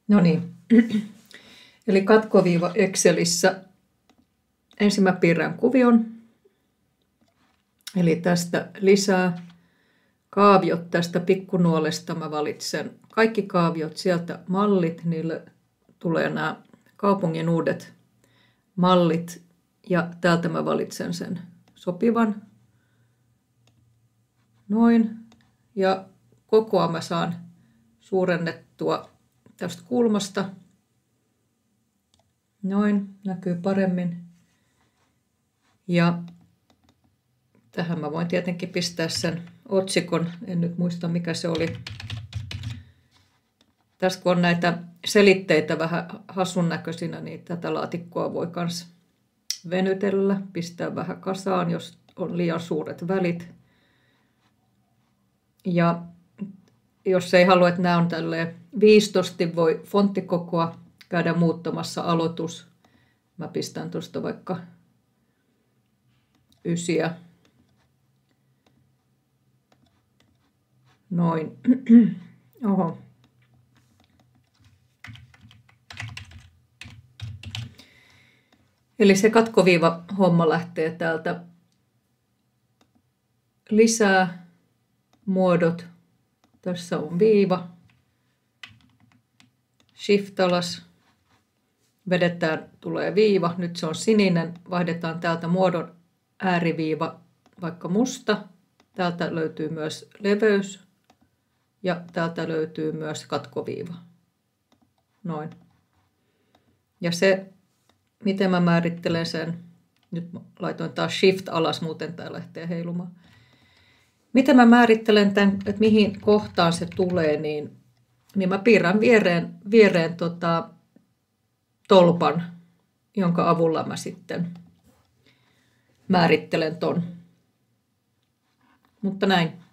No niin, eli katkoviiva Excelissä ensin mä piirrän kuvion, eli tästä lisää kaaviot tästä pikkunuolesta mä valitsen kaikki kaaviot, sieltä mallit, niille tulee nämä kaupungin uudet mallit ja täältä mä valitsen sen sopivan. Noin, ja kokoa mä saan suurennettua tästä kulmasta. Noin, näkyy paremmin. Ja tähän mä voin tietenkin pistää sen otsikon, en nyt muista mikä se oli. Tässä kun on näitä selitteitä vähän hassun näköisinä, niin tätä laatikkoa voi myös venytellä, pistää vähän kasaan, jos on liian suuret välit. Ja jos ei halua, että nämä on tälleen 15, voi fonttikokoa käydä muuttamassa aloitus. Mä pistän tuosta vaikka 9. Noin. Oho. Eli se katkoviiva homma lähtee täältä lisää muodot. Tässä on viiva. Shift alas. Vedetään, tulee viiva. Nyt se on sininen. Vaihdetaan täältä muodon ääriviiva vaikka musta. Täältä löytyy myös leveys. Ja täältä löytyy myös katkoviiva. Noin. Ja se, miten mä määrittelen sen, nyt laitoin taas shift alas, muuten tää lähtee heilumaan. Miten mä määrittelen tämän, että mihin kohtaan se tulee, niin mä piirrän viereen tolpan, jonka avulla mä sitten määrittelen ton. Mutta näin.